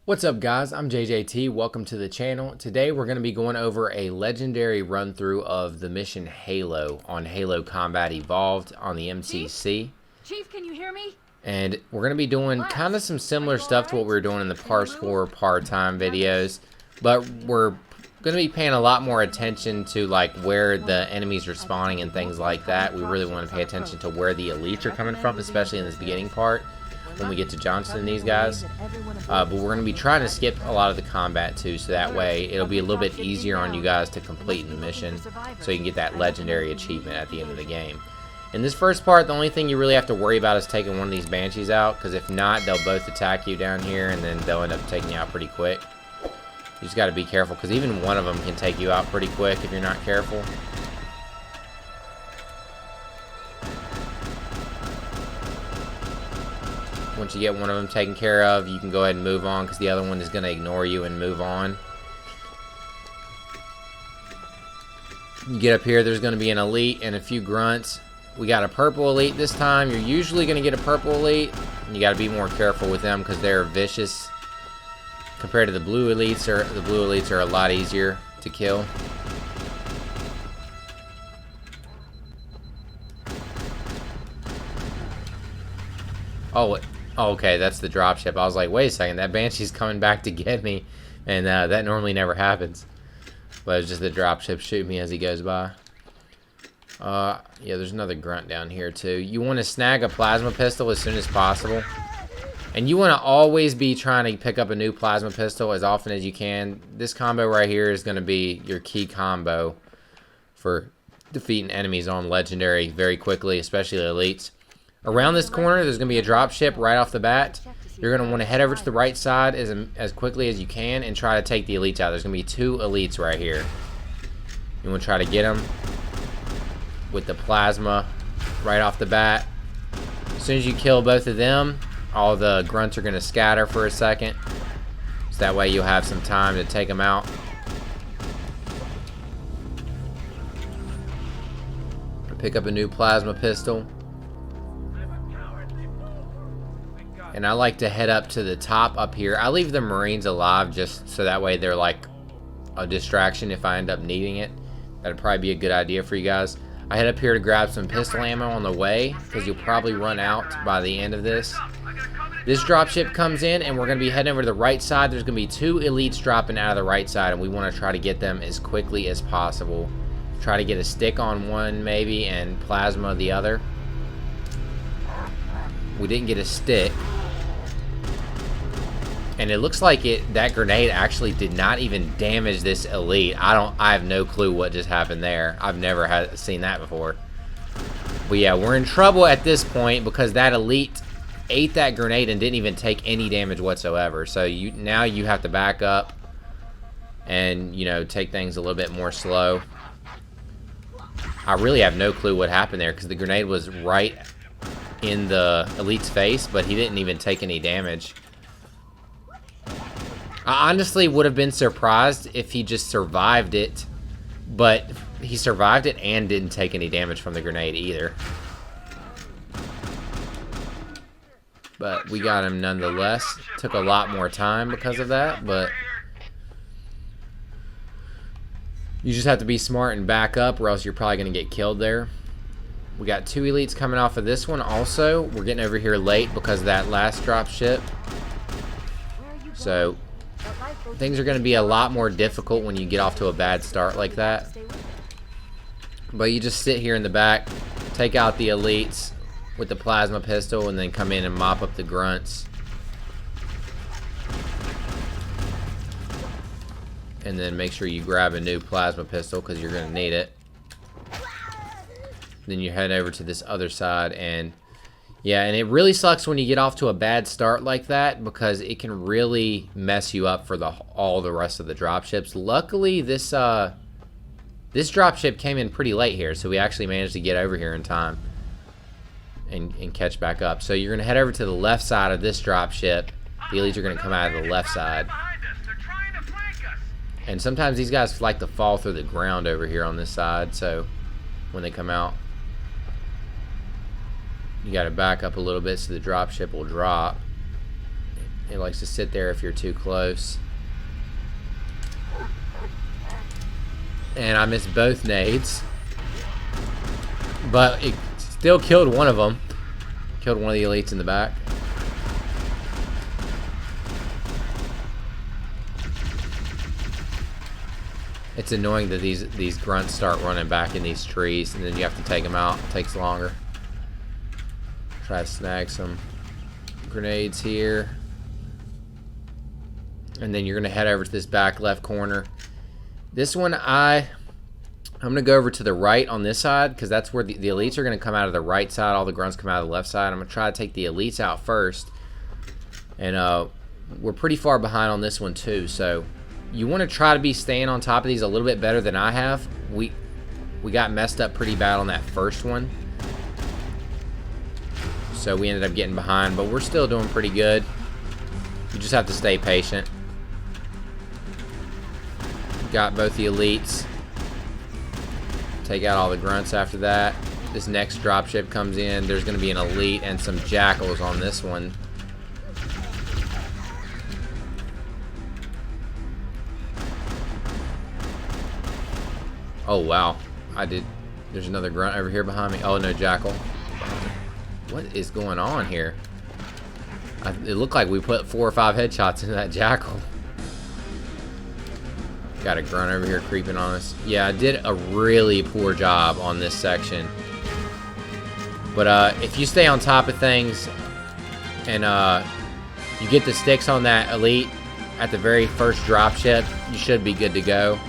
What's up guys, I'm JJT, welcome to the channel. Today we're going to be going over a legendary run through of the mission Halo on Halo Combat Evolved on the MCC. Chief, can you hear me? And we're going to be doing kind of some similar stuff to what we were doing in the Par Score, Par Time videos. But we're going to be paying a lot more attention to like where the enemies are spawning and things like that. We really want to pay attention to where the elites are coming from, especially in this beginning part when we get to Johnson and these guys. But we're going to be trying to skip a lot of the combat too, so that way it'll be a little bit easier on you guys to complete the mission, so you can get that legendary achievement at the end of the game. In this first part, the only thing you really have to worry about is taking one of these Banshees out, because if not, they'll both attack you down here, and then they'll end up taking you out pretty quick. You just got to be careful, because even one of them can take you out pretty quick if you're not careful. Once you get one of them taken care of, you can go ahead and move on, because the other one is going to ignore you and move on. You get up here, there's going to be an elite and a few grunts. We got a purple elite this time. You're usually going to get a purple elite, and you got to be more careful with them because they're vicious compared to the blue elites. The blue elites are a lot easier to kill. Oh, okay, that's the dropship. I was like, wait a second, that Banshee's coming back to get me, and that normally never happens. But it's just the dropship shooting me as he goes by. Yeah, there's another grunt down here too. You want to snag a plasma pistol as soon as possible, and you want to always be trying to pick up a new plasma pistol as often as you can. This combo right here is going to be your key combo for defeating enemies on legendary very quickly, especially the elites. Around this corner, there's going to be a dropship right off the bat. You're going to want to head over to the right side as quickly as you can and try to take the elites out. There's going to be two elites right here. You want to try to get them with the plasma right off the bat. As soon as you kill both of them, all the grunts are going to scatter for a second. So that way you'll have some time to take them out. Pick up a new plasma pistol. And I like to head up to the top up here. I leave the Marines alive just so that way they're like a distraction if I end up needing it. That'd probably be a good idea for you guys. I head up here to grab some pistol ammo on the way, because you'll probably run out by the end of this. This dropship comes in, and we're going to be heading over to the right side. There's going to be two elites dropping out of the right side, and we want to try to get them as quickly as possible. Try to get a stick on one maybe, and plasma the other. We didn't get a stick. And it looks like that grenade actually did not even damage this elite. I have no clue what just happened there. I've never seen that before. But yeah, we're in trouble at this point because that elite ate that grenade and didn't even take any damage whatsoever. So now you have to back up and, you know, take things a little bit more slow. I really have no clue what happened there because the grenade was right in the elite's face, but he didn't even take any damage. I honestly would have been surprised if he just survived it, but he survived it and didn't take any damage from the grenade either. But we got him nonetheless. Took a lot more time because of that, but you just have to be smart and back up or else you're probably going to get killed there. We got two elites coming off of this one also. We're getting over here late because of that last drop ship. So things are going to be a lot more difficult when you get off to a bad start like that. But you just sit here in the back, take out the elites with the plasma pistol, and then come in and mop up the grunts. And then make sure you grab a new plasma pistol because you're going to need it. Then you head over to this other side, and yeah, and it really sucks when you get off to a bad start like that because it can really mess you up for all the rest of the dropships. Luckily, this dropship came in pretty late here, so we actually managed to get over here in time and catch back up. So you're going to head over to the left side of this dropship. The elites are going to come out of the left side. And sometimes these guys like to fall through the ground over here on this side, so when they come out, you got to back up a little bit so the dropship will drop. It likes to sit there if you're too close. And I missed both nades. But it still killed one of them. Killed one of the elites in the back. It's annoying that these grunts start running back in these trees, and then you have to take them out. It takes longer. Try to snag some grenades here. And then you're going to head over to this back left corner. This one, I'm going to go over to the right on this side, because that's where the elites are going to come out of the right side. All the grunts come out of the left side. I'm going to try to take the elites out first. And we're pretty far behind on this one too, so you want to try to be staying on top of these a little bit better than I have. We got messed up pretty bad on that first one, so we ended up getting behind, but we're still doing pretty good. You just have to stay patient. Got both the elites. Take out all the grunts after that. This next dropship comes in. There's going to be an elite and some jackals on this one. Oh wow, there's another grunt over here behind me. Oh no, jackal. What is going on here? It looked like we put 4 or 5 headshots into that jackal. Got a grunt over here creeping on us. Yeah, I did a really poor job on this section. But if you stay on top of things and you get the sticks on that elite at the very first dropship, you should be good to go.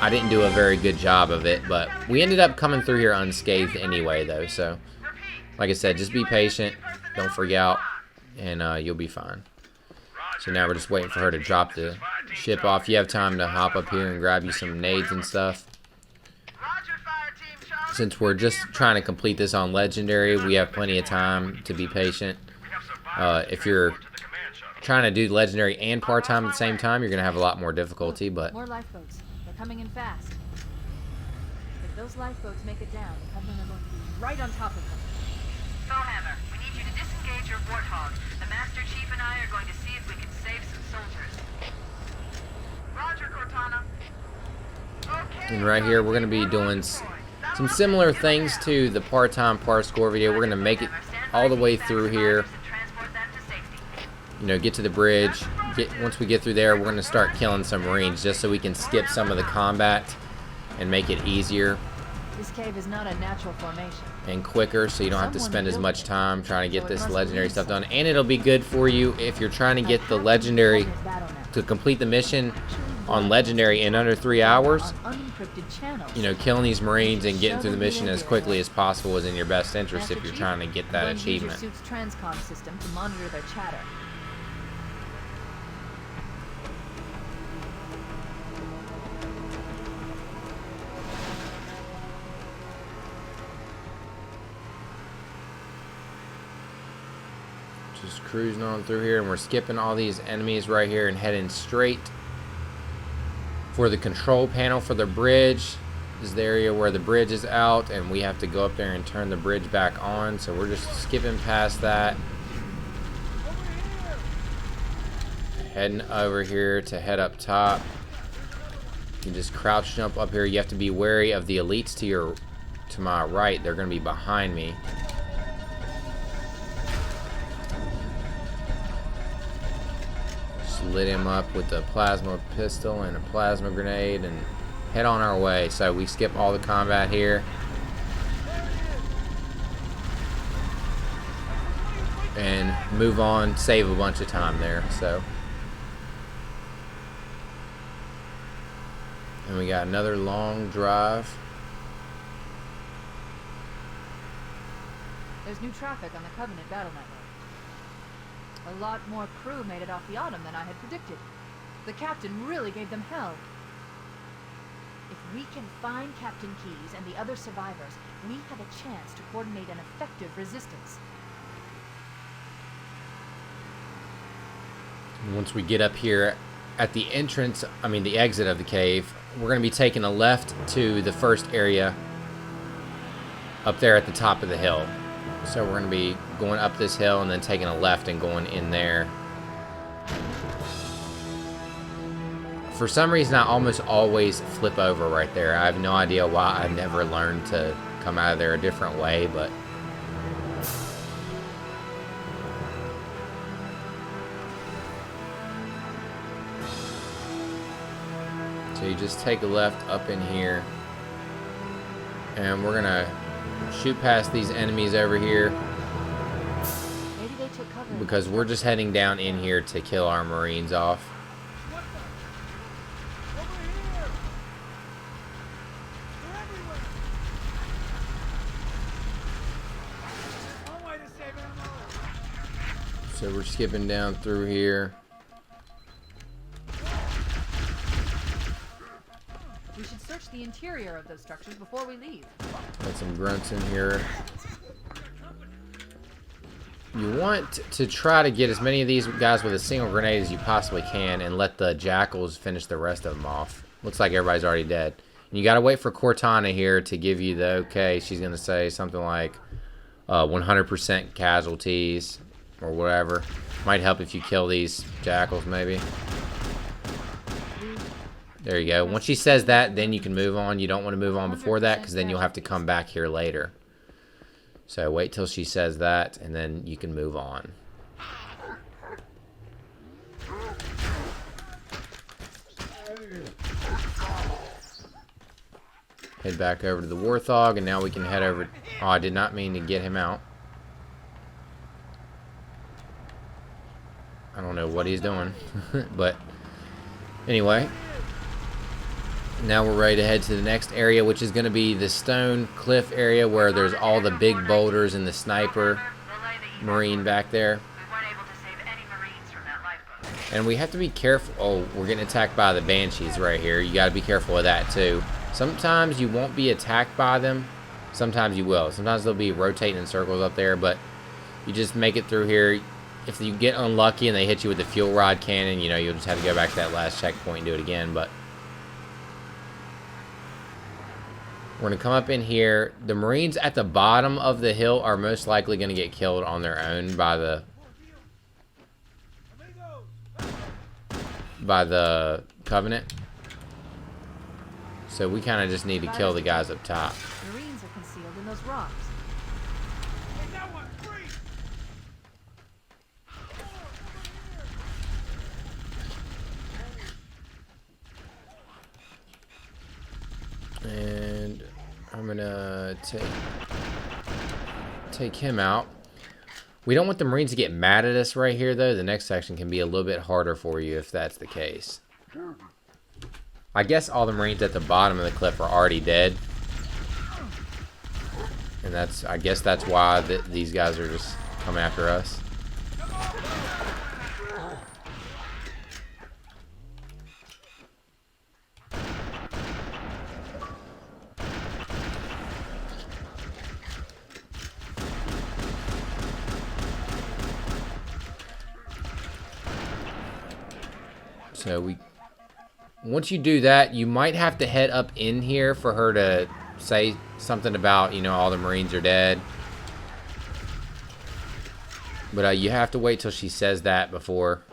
I didn't do a very good job of it, but we ended up coming through here unscathed anyway, though. So, like I said, just be patient. Don't freak out, and you'll be fine. So now we're just waiting for her to drop the ship off. You have time to hop up here and grab you some nades and stuff. Since we're just trying to complete this on Legendary, we have plenty of time to be patient. If you're trying to do Legendary and part-time at the same time, you're going to have a lot more difficulty, but... More lifeboats. Coming in fast. If those lifeboats make it down, the Covenant are going to be right on top of them. Bowhammer, we need you to disengage your Warthog. The Master Chief and I are going to see if we can save some soldiers. Roger, Cortana. Okay. And right here, we're going to be doing some similar things to the part-time par score video. We're going to make it all the way through here. You know, get to the bridge. Once we get through there, we're going to start killing some Marines just so we can skip some of the combat and make it easier. This cave is not a natural formation. And quicker, so you don't have to spend as much time trying to get this legendary stuff done. And it'll be good for you if you're trying to get the legendary to complete the mission on legendary in under 3 hours. You know, killing these Marines and getting through the mission as quickly as possible is in your best interest if you're trying to get that achievement. Transcom system to monitor their chatter. Just cruising on through here, and we're skipping all these enemies right here and heading straight for the control panel for the bridge. This is the area where the bridge is out, and we have to go up there and turn the bridge back on, so we're just skipping past that. Heading over here to head up top. You can just crouch jump up here. You have to be wary of the elites to my right. They're going to be behind me. Lit him up with a plasma pistol and a plasma grenade and head on our way. So we skip all the combat here and move on, save a bunch of time there. So, and we got another long drive. There's new traffic on the Covenant battle network. A lot more crew made it off the Autumn than I had predicted. The captain really gave them hell. If we can find Captain Keyes and the other survivors, we have a chance to coordinate an effective resistance. Once we get up here at the entrance, the exit of the cave, we're going to be taking a left to the first area up there at the top of the hill. So we're going to be going up this hill and then taking a left and going in there. For some reason, I almost always flip over right there. I have no idea why. I never learned to come out of there a different way, but... So you just take a left up in here. And we're gonna shoot past these enemies over here. Maybe they took cover. Because we're just heading down in here to kill our Marines off. So we're skipping down through here. We should search the interior of those structures before we leave. Got some grunts in here. You want to try to get as many of these guys with a single grenade as you possibly can and let the jackals finish the rest of them off. Looks like everybody's already dead. And you gotta wait for Cortana here to give you the okay. She's gonna say something like 100% casualties or whatever. Might help if you kill these jackals maybe. There you go. Once she says that, then you can move on. You don't want to move on before that because then you'll have to come back here later. So wait till she says that and then you can move on. Head back over to the Warthog and now we can head over. Oh, I did not mean to get him out. I don't know what he's doing. But anyway. Now we're ready to head to the next area, which is going to be the stone cliff area where there's all the big boulders and the sniper Marine back there. And we have to be careful. Oh, we're getting attacked by the Banshees right here. You got to be careful of that too. Sometimes you won't be attacked by them. Sometimes you will. Sometimes they'll be rotating in circles up there, but you just make it through here. If you get unlucky and they hit you with the fuel rod cannon, you know, you'll just have to go back to that last checkpoint and do it again, but we're going to come up in here. The Marines at the bottom of the hill are most likely going to get killed on their own by the Covenant. So we kind of just need to kill the guys up top. Marines are concealed in those rocks. And I'm gonna take him out. We don't want the Marines to get mad at us right here, though. The next section can be a little bit harder for you if that's the case. I guess all the Marines at the bottom of the cliff are already dead. And I guess that's why these guys are just coming after us. So once you do that, you might have to head up in here for her to say something about, you know, all the Marines are dead. But you have to wait till she says that before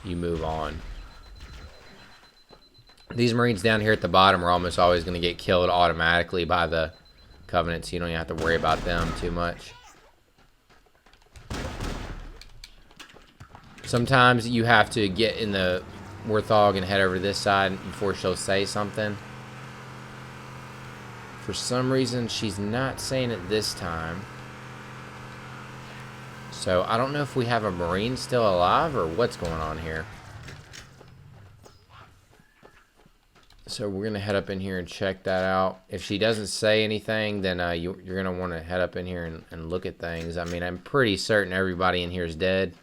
you move on. These Marines down here at the bottom are almost always going to get killed automatically by the Covenant, so you don't even have to worry about them too much. Sometimes you have to get in the Warthog and head over to this side before she'll say something. For some reason, she's not saying it this time. So I don't know if we have a Marine still alive or what's going on here. So we're going to head up in here and check that out. If she doesn't say anything, then you're going to want to head up in here and look at things. I mean, I'm pretty certain everybody in here is dead.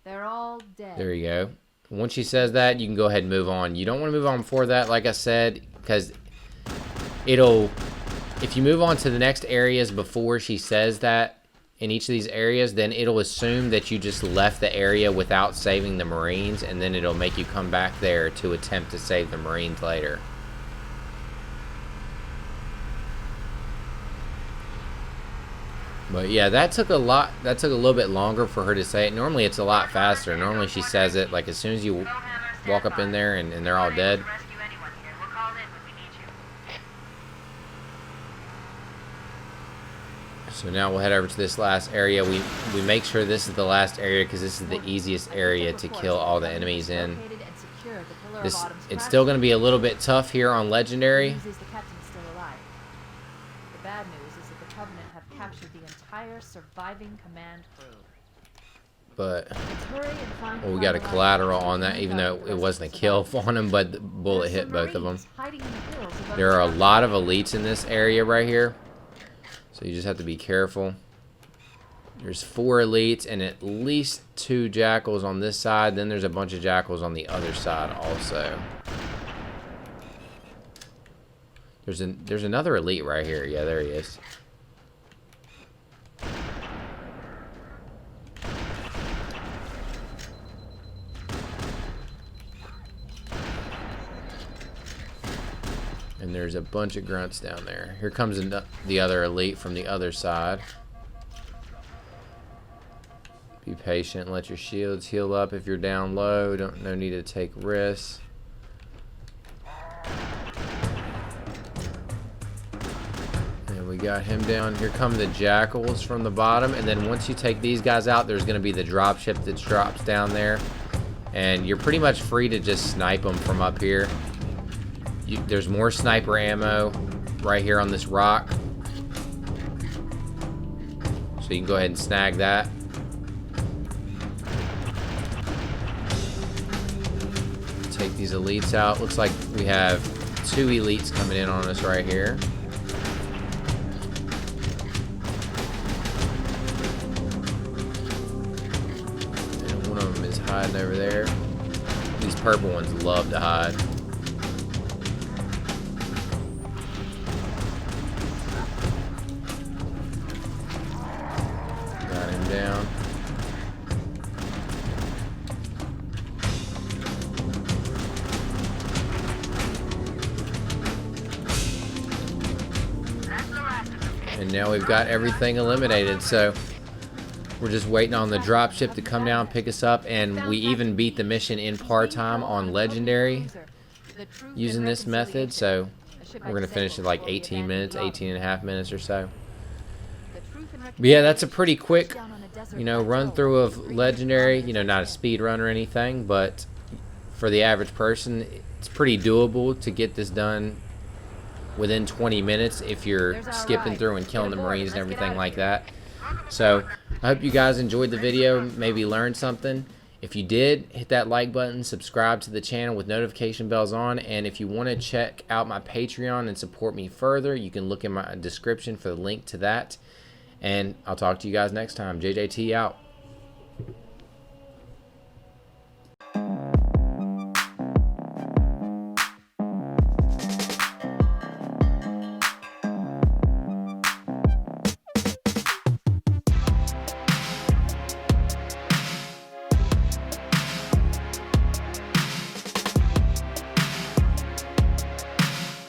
They're all dead. There you go. Once she says that, you can go ahead and move on. You don't want to move on before that, like I said, because if you move on to the next areas before she says that in each of these areas, then it'll assume that you just left the area without saving the Marines, and then it'll make you come back there to attempt to save the Marines later. But yeah, that took a little bit longer for her to say it. Normally it's a lot faster. Normally she says it like as soon as you walk up in there and they're all dead. Rescue anyone here. We'll call in when we need you. So now we'll head over to this last area. We make sure this is the last area because this is the easiest area to kill all the enemies in. It's still going to be a little bit tough here on Legendary. The captain is still alive. The bad news is that the Covenant have captured the entire surviving command crew. But Let's hurry and find well, we got a collateral on that, even though it wasn't a kill on him, but the bullet hit both of them. There are a lot of elites in this area right here, so you just have to be careful. There's 4 elites and at least 2 jackals on this side. Then there's a bunch of jackals on the other side also. There's another elite right here. Yeah, there he is. And there's a bunch of grunts down there. Here comes the other elite from the other side. Be patient. Let your shields heal up if you're down low. No need to take risks. And we got him down. Here come the jackals from the bottom. And then once you take these guys out, there's going to be the drop ship that drops down there. And you're pretty much free to just snipe them from up here. There's more sniper ammo right here on this rock. So you can go ahead and snag that. Take these elites out. Looks like we have 2 elites coming in on us right here. And one of them is hiding over there. These purple ones love to hide. Got him down. And now we've got everything eliminated, so we're just waiting on the dropship to come down, pick us up, and we even beat the mission in par time on Legendary using this method, so we're going to finish in like 18 minutes, 18 and a half minutes or so. But yeah, that's a pretty quick, run through of Legendary, not a speed run or anything, but for the average person, it's pretty doable to get this done within 20 minutes if you're skipping through and killing the Marines and everything like that. So I hope you guys enjoyed the video, maybe learned something. If you did, hit that like button, subscribe to the channel with notification bells on, and if you want to check out my Patreon and support me further, you can look in my description for the link to that. And I'll talk to you guys next time. JJT out.